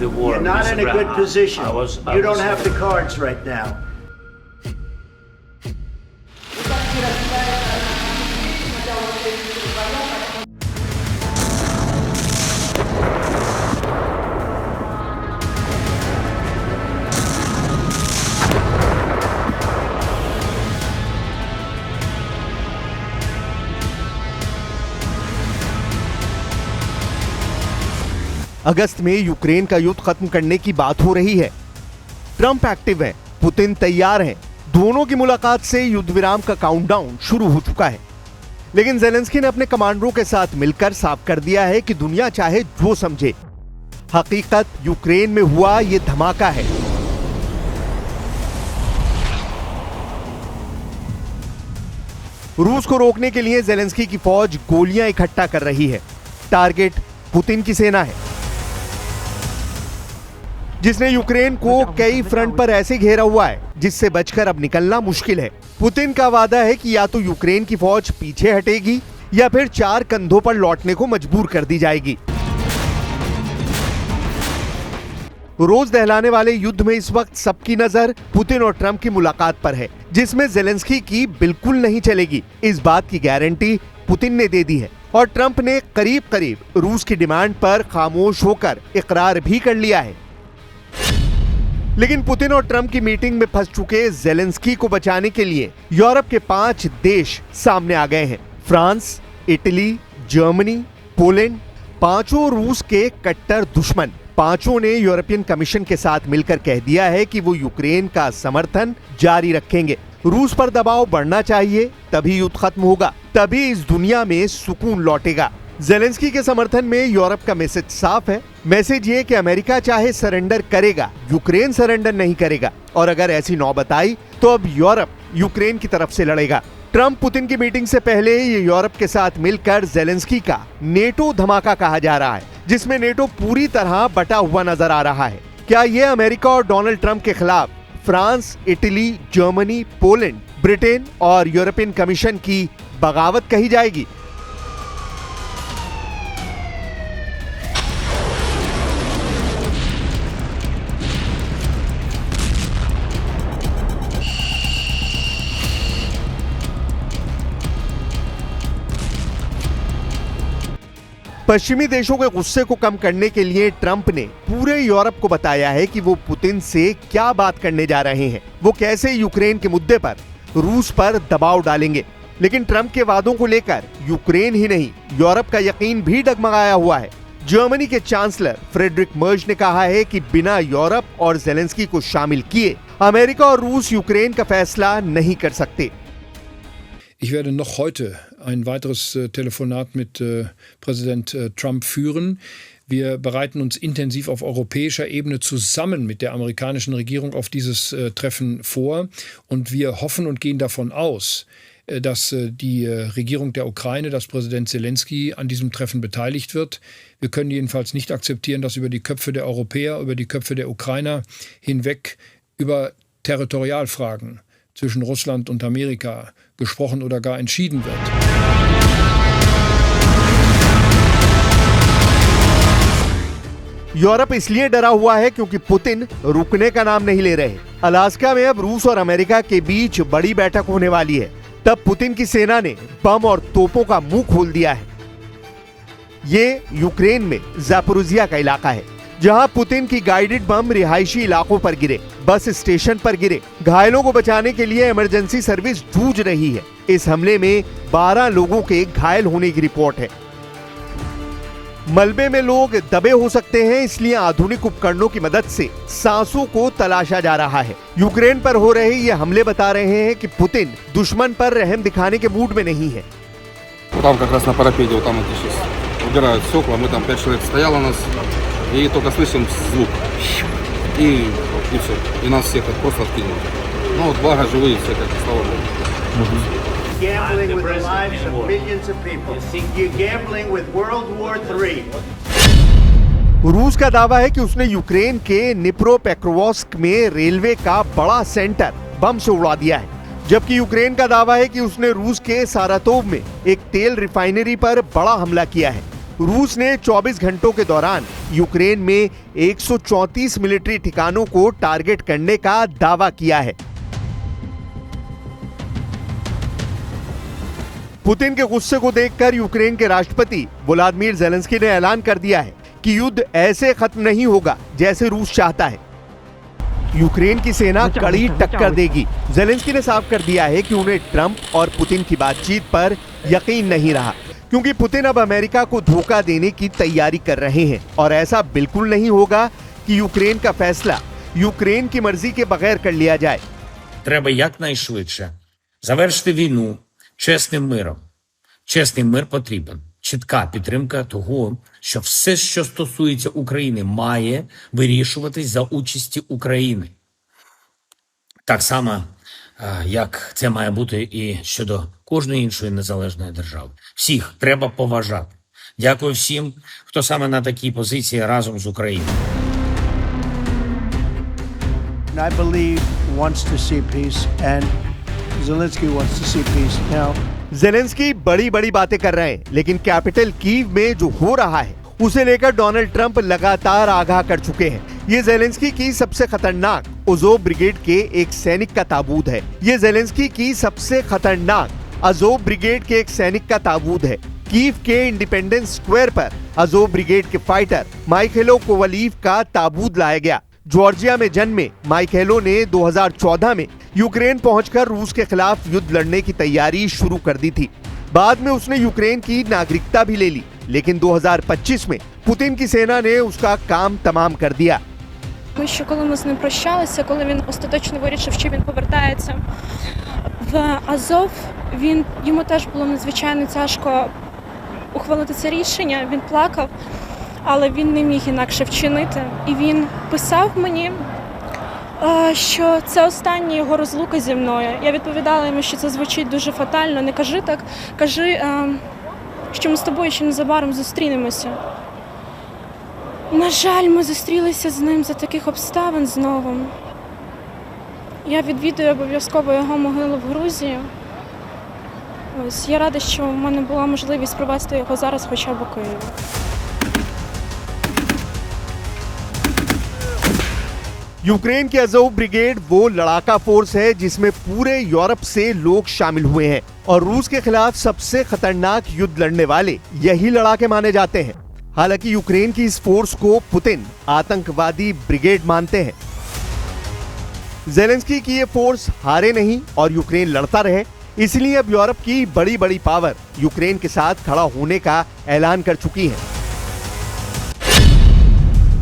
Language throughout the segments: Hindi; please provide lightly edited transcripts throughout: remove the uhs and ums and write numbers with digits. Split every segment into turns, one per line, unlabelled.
the war.
You're not in a good position. You don't have the cards right now.
अगस्त में यूक्रेन का युद्ध खत्म करने की बात हो रही है। ट्रंप एक्टिव हैं, पुतिन तैयार हैं। दोनों की मुलाकात से युद्ध विराम का काउंटडाउन शुरू हो चुका है। लेकिन ज़ेलेंस्की ने अपने कमांडरों के साथ मिलकर साफ कर दिया है कि दुनिया चाहे जो समझे, हकीकत यूक्रेन में हुआ यह धमाका है। रूस को रोकने के लिए ज़ेलेंस्की की फौज गोलियां इकट्ठा कर रही है। टारगेट पुतिन की सेना है, जिसने यूक्रेन को कई फ्रंट पर ऐसे घेरा हुआ है जिससे बचकर अब निकलना मुश्किल है। पुतिन का वादा है कि या तो यूक्रेन की फौज पीछे हटेगी या फिर 4 कंधों पर लौटने को मजबूर कर दी जाएगी। रोज दहलाने वाले युद्ध में इस वक्त सबकी नजर पुतिन और ट्रंप की मुलाकात पर है, जिसमें ज़ेलेंस्की की बिल्कुल नहीं चलेगी। इस बात की गारंटी पुतिन ने दे दी है और ट्रंप ने करीब करीब रूस की डिमांड पर खामोश होकर इकरार भी कर लिया है। लेकिन पुतिन और ट्रंप की मीटिंग में फंस चुके ज़ेलेंस्की को बचाने के लिए यूरोप के 5 देश सामने आ गए हैं। फ्रांस, इटली, जर्मनी, पोलैंड, पांचों रूस के कट्टर दुश्मन। पांचों ने यूरोपियन कमीशन के साथ मिलकर कह दिया है कि वो यूक्रेन का समर्थन जारी रखेंगे। रूस पर दबाव बढ़ना चाहिए, तभी युद्ध खत्म होगा, तभी इस दुनिया में सुकून लौटेगा। ज़ेलेंस्की के समर्थन में यूरोप का मैसेज साफ है। मैसेज ये कि अमेरिका चाहे सरेंडर करेगा, यूक्रेन सरेंडर नहीं करेगा, और अगर ऐसी नौबत आई तो अब यूरोप यूक्रेन की तरफ से लड़ेगा। ट्रंप पुतिन की मीटिंग से पहले ये यूरोप के साथ मिलकर ज़ेलेंस्की का नेटो धमाका कहा जा रहा है, जिसमें नेटो पूरी तरह बटा हुआ नजर आ रहा है। क्या ये अमेरिका और डोनाल्ड ट्रंप के खिलाफ France, Italy, Germany, Poland, Britain और यूरोपियन कमीशन की बगावत कही जाएगी? पश्चिमी देशों के गुस्से को कम करने के लिए ट्रंप ने पूरे यूरोप को बताया है कि वो पुतिन से क्या बात करने जा रहे हैं, वो कैसे यूक्रेन के मुद्दे पर रूस पर दबाव डालेंगे। लेकिन ट्रंप के वादों को लेकर यूक्रेन ही नहीं, यूरोप का यकीन भी डगमगाया हुआ है। जर्मनी के चांसलर फ्रेडरिक मर्ज ने कहा है कि बिना यूरोप और ज़ेलेंस्की को शामिल किए अमेरिका और रूस यूक्रेन का फैसला नहीं कर सकते।
Ich werde noch heute ein weiteres Telefonat mit Präsident Trump führen. Wir bereiten uns intensiv auf europäischer Ebene zusammen mit der amerikanischen Regierung auf dieses Treffen vor. Und wir hoffen und gehen davon aus, dass die Regierung der Ukraine, dass Präsident Zelensky an diesem Treffen beteiligt wird. Wir können jedenfalls nicht akzeptieren, dass über die Köpfe der Europäer, über die Köpfe der Ukrainer hinweg über Territorialfragen zwischen Russland und Amerika gesprochen oder gar entschieden wird.
Europe इसलिए डरा हुआ है क्योंकि पुतिन रुकने का नाम नहीं ले रहे। अलास्का में अब रूस और अमेरिका के बीच बड़ी बैठक होने वाली है। तब पुतिन की सेना ने बम और तोपों का मुंह खोल दिया है। ये यूक्रेन में ज़ापोरिज़िया का इलाका है, जहां पुतिन की गाइडेड बम रिहायशी इलाकों पर गिरे, बस स्टेशन पर गिरे। घायलों को बचाने के लिए इमरजेंसी सर्विस जूझ रही है। इस हमले में 12 लोगों के घायल होने की रिपोर्ट है। मलबे में लोग दबे हो सकते हैं, इसलिए आधुनिक उपकरणों की मदद से सांसों को तलाशा जा रहा है। यूक्रेन पर हो रहे ये हमले बता रहे हैं कि पुतिन दुश्मन पर रहम दिखाने के मूड में नहीं है।
Там как раз на парапете, вот там вот сейчас убирают стекла, мы там 5 человек стояло у нас, и только слышим звук, и все, и нас всех просто откинули. Ну вот благо живые все, как слава Богу.
Gambling with the lives of millions of people. You're gambling with World War III.
रूस का दावा है कि उसने यूक्रेन के निप्रोपेट्रोव्स्क में रेलवे का बड़ा सेंटर बम से उड़ा दिया है, जबकि यूक्रेन का दावा है कि उसने रूस के सारातोव में एक तेल रिफाइनरी पर बड़ा हमला किया है। रूस ने 24 घंटों के दौरान यूक्रेन में 134 मिलिट्री ठिकानों को टारगेट करने का दावा किया है। पुतिन के गुस्से को देखकर यूक्रेन के राष्ट्रपति व्लादिमीर ज़ेलेंस्की ने ऐलान कर दिया है कि युद्ध ऐसे खत्म नहीं होगा जैसे रूस चाहता है। यूक्रेन की सेना कड़ी टक्कर देगी। ज़ेलेंस्की ने साफ कर दिया है कि उन्हें ट्रंप और पुतिन की बातचीत पर यकीन नहीं रहा, क्योंकि पुतिन अब अमेरिका को धोखा देने की तैयारी कर रहे हैं और ऐसा बिल्कुल नहीं होगा कि यूक्रेन का फैसला यूक्रेन की मर्जी के बगैर कर लिया जाए।
Треба якнайшвидше завершити війну чесним миром. Чесний мир потрібен. Чітка підтримка того, що все, що стосується України, має вирішуватись за участі України. Так само, як це має бути і щодо кожної іншої незалежної держави. Всіх треба поважати. Дякую всім, хто саме на такій позиції разом з Україною.
I believe wants to see peace, and Zelensky wants to see peace. Now,
Zelensky बड़ी बड़ी बातें कर रहे हैं, लेकिन कैपिटल कीव में जो हो रहा है उसे लेकर डोनाल्ड ट्रंप लगातार आगाह कर चुके हैं। ये ज़ेलेंस्की की सबसे खतरनाक अज़ोव ब्रिगेड के एक सैनिक का ताबूत है। ये ज़ेलेंस्की की सबसे खतरनाक अज़ोव ब्रिगेड के एक सैनिक का ताबूत है। कीव के इंडिपेंडेंस स्क्वायर पर अज़ोव ब्रिगेड के फाइटर माइखेलो कोवलीव का ताबूत लाया गया। जॉर्जिया में जन्मे माइखेलो ने 2014 में यूक्रेन पहुंचकर रूस के खिलाफ युद्ध लड़ने की तैयारी शुरू कर दी थी। बाद में उसने यूक्रेन की नागरिकता भी ले ली, लेकिन 2025 में पुतिन की सेना ने उसका काम तमाम कर दिया।
Ми ще коли ми з ним прощалися, коли він остаточно вирішив, що він повертається в Азов, йому теж було надзвичайно тяжко ухвалити це рішення. Він плакав, але він не міг інакше вчинити. І він писав мені, що це остання його розлука зі мною. Я відповідала йому, що це звучить дуже фатально. Не кажи так, кажи, що ми з тобою ще незабаром зустрінемося. На жаль, ми зустрілися з ним за таких обставин знову. Я відвідую обов'язково його могилу в Грузії. Ось, я рада, що в мене була можливість провести його зараз хоча б у Києві.
यूक्रेन की अज़ोव ब्रिगेड वो लड़ाका फोर्स है जिसमें पूरे यूरोप से लोग शामिल हुए हैं और रूस के खिलाफ सबसे खतरनाक युद्ध लड़ने वाले यही लड़ाके माने जाते हैं। हालांकि यूक्रेन की इस फोर्स को पुतिन आतंकवादी ब्रिगेड मानते हैं। ज़ेलेंस्की की ये फोर्स हारे नहीं और यूक्रेन लड़ता रहे, इसलिए अब यूरोप की बड़ी बड़ी पावर यूक्रेन के साथ खड़ा होने का ऐलान कर चुकी है।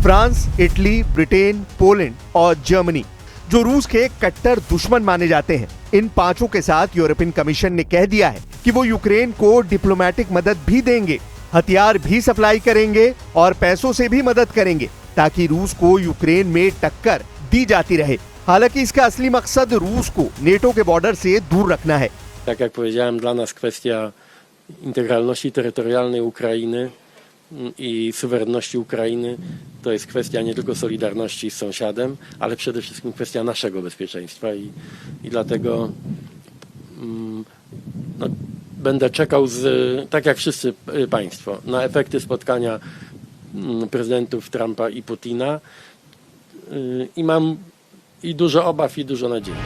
फ्रांस, इटली, ब्रिटेन, पोलैंड और जर्मनी जो रूस के कट्टर दुश्मन माने जाते हैं, इन पांचों के साथ यूरोपियन कमीशन ने कह दिया है कि वो यूक्रेन को डिप्लोमेटिक मदद भी देंगे, हथियार भी सप्लाई करेंगे और पैसों से भी मदद करेंगे ताकि रूस को यूक्रेन में टक्कर दी जाती रहे। हालांकि इसका असली मकसद रूस को नेटो के बॉर्डर से दूर रखना है।
Tak jak powiedziałem, dla nas kwestia integralności terytorialnej Ukrainy i suwerenności Ukrainy to jest kwestia nie tylko solidarności z sąsiadem, ale przede wszystkim kwestia naszego bezpieczeństwa i dlatego będę czekał, tak jak wszyscy Państwo, na efekty spotkania prezydentów Trumpa i Putina i mam i dużo obaw i dużo nadziei.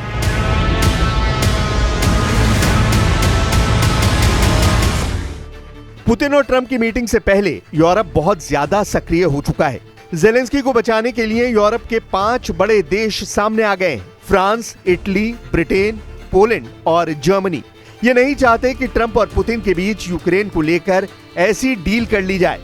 Putin और ट्रंप की मीटिंग से पहले यूरोप बहुत ज्यादा सक्रिय हो चुका है। ज़ेलेंस्की को बचाने के लिए यूरोप के 5 बड़े देश सामने आ गए हैं। फ्रांस, इटली, ब्रिटेन, पोलैंड और जर्मनी ये नहीं चाहते कि ट्रंप और पुतिन के बीच यूक्रेन को लेकर ऐसी डील कर ली जाए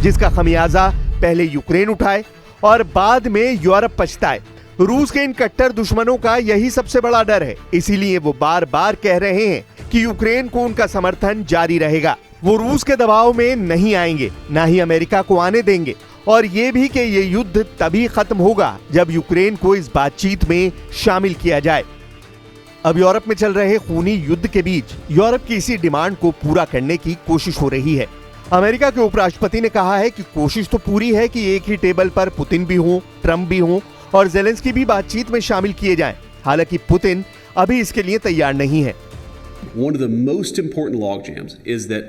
जिसका खमियाजा पहले यूक्रेन उठाए और बाद में यूरोप पछताए। रूस के इन कट्टर दुश्मनों का यही सबसे बड़ा डर है, इसीलिए वो बार बार कह रहे हैं कि यूक्रेन को उनका समर्थन जारी रहेगा। वो रूस के दबाव में नहीं आएंगे, ना ही अमेरिका को आने देंगे और ये भी कि ये युद्ध तभी खत्म होगा जब यूक्रेन को इस बातचीत में शामिल किया जाए। अब यूरोप में चल रहे खूनी युद्ध के बीच यूरोप की इसी डिमांड को पूरा करने की कोशिश हो रही है। अमेरिका के उपराष्ट्रपति ने कहा है कि कोशिश तो पूरी है कि एक ही टेबल पर पुतिन भी हों, ट्रंप भी हों और ज़ेलेंस्की भी बातचीत में शामिल किए जाएं। हालांकि पुतिन अभी इसके लिए तैयार नहीं है।
One of the most important logjams is that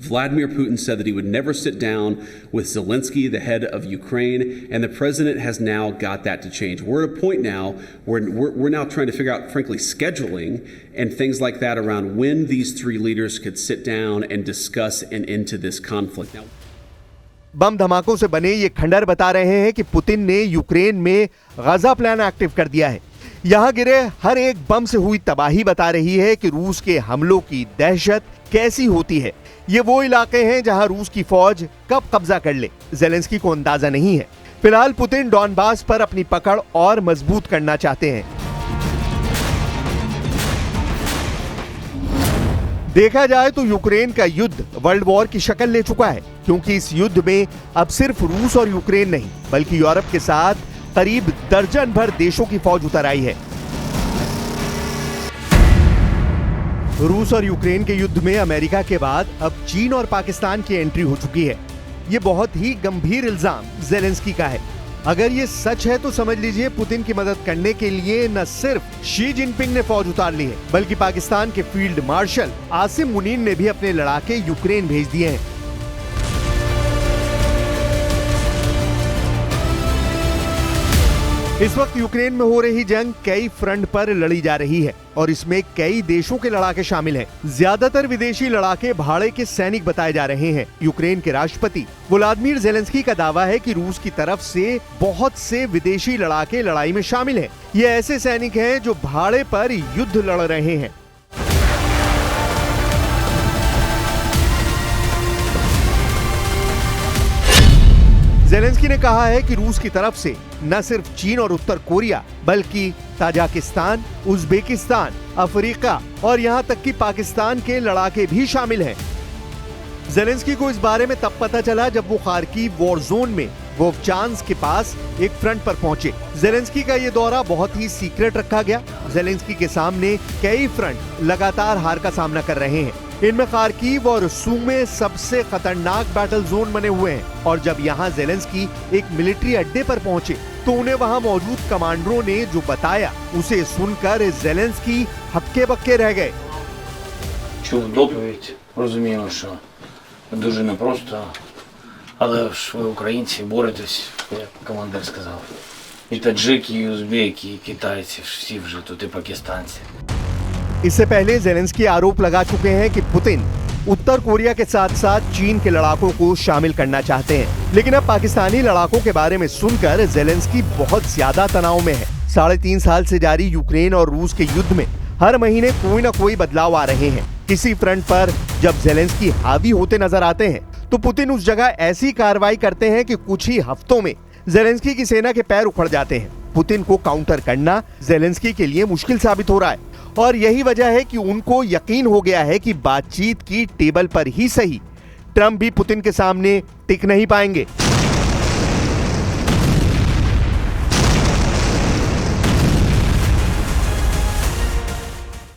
Vladimir Putin said that he would never sit down with Zelensky, the head of Ukraine, and the president has now got that to change. We're at a point now where we're now trying to figure out, frankly, scheduling and things like that around when these three leaders could sit down and discuss an end to this conflict. Now,
बम धमाकों से बने ये खंडर बता रहे हैं कि पुतिन ने यूक्रेन में गाजा प्लान एक्टिव कर दिया है। यहां गिरे हर एक बम से हुई तबाही बता रही है कि रूस के हमलों की दहशत कैसी होती है। ये वो इलाके हैं जहां रूस की फौज कब कब्जा कर ले, जेलेंस्की को अंदाजा नहीं है। फिलहाल पुतिन डॉनबास पर अपनी पकड़ और मजबूत करना चाहते हैं। देखा जाए तो यूक्रेन का युद्ध वर्ल्ड वॉर की शक्ल ले चुका है, क्योंकि इस युद्ध में अब सिर्फ रूस और यूक्रेन नहीं बल्कि यूरोप के साथ करीब दर्जन भर देशों की फौज उतर आई है। रूस और यूक्रेन के युद्ध में अमेरिका के बाद अब चीन और पाकिस्तान की एंट्री हो चुकी है। ये बहुत ही गंभीर इल्जाम जेलेंस्की का है। अगर ये सच है तो समझ लीजिए पुतिन की मदद करने के लिए न सिर्फ शी जिनपिंग ने फौज उतार ली है, बल्कि पाकिस्तान के फील्ड मार्शल आसिम मुनीर ने भी अपने लड़ाके यूक्रेन भेज दिए हैं। इस वक्त यूक्रेन में हो रही जंग कई फ्रंट पर लड़ी जा रही है और इसमें कई देशों के लड़ाके शामिल हैं। ज्यादातर विदेशी लड़ाके भाड़े के सैनिक बताए जा रहे हैं। यूक्रेन के राष्ट्रपति व्लादिमीर जेलेंस्की का दावा है कि रूस की तरफ से बहुत से विदेशी लड़ाके लड़ाई में शामिल हैं। ये ऐसे सैनिक हैं जो भाड़े पर युद्ध लड़ रहे हैं। जेलेंस्की ने कहा है कि रूस की तरफ से न सिर्फ चीन और उत्तर कोरिया बल्कि ताजिकिस्तान, उज्बेकिस्तान, अफ्रीका और यहां तक कि पाकिस्तान के लड़ाके भी शामिल हैं। जेलेंस्की को इस बारे में तब पता चला जब वो खार्किव वॉर जोन में वोवचांस्क के पास एक फ्रंट पर पहुंचे। जेलेंस्की का ये दौरा बहुत ही सीक्रेट रखा गया। जेलेंस्की के सामने कई फ्रंट लगातार हार का सामना कर रहे हैं। इनमें खार्किव और सूमे सबसे खतरनाक बैटल जोन बने हुए हैं और जब यहाँ जेलेंस्की एक मिलिट्री अड्डे पर पहुंचे तो उन्हें वहां मौजूद कमांडरों ने जो बताया उसे सुनकर जेलेंस्की हक्के बक्के रह गए।
Чув доповідь, розуміємо, що дуже непросто, але ж ви українці боретесь, як командир сказав. І таджики, і узбеки, і китайці, всі вже тут, і пакистанці.
इससे पहले जेलेंस्की आरोप लगा चुके हैं कि पुतिन उत्तर कोरिया के साथ साथ चीन के लड़ाकों को शामिल करना चाहते हैं। लेकिन अब पाकिस्तानी लड़ाकों के बारे में सुनकर जेलेंस्की बहुत ज्यादा तनाव में है। 3.5 साल से जारी यूक्रेन और रूस के युद्ध में हर महीने कोई न कोई बदलाव आ रहे हैं। किसी फ्रंट पर जब जेलेंस्की हावी होते नजर आते हैं तो पुतिन उस जगह ऐसी कार्रवाई करते हैं कि कुछ ही हफ्तों में जेलेंस्की की सेना के पैर उखड़ जाते हैं। पुतिन को काउंटर करना जेलेंस्की के लिए मुश्किल साबित हो रहा है और यही वजह है कि उनको यकीन हो गया है कि बातचीत की टेबल पर ही सही ट्रंप भी पुतिन के सामने टिक नहीं पाएंगे।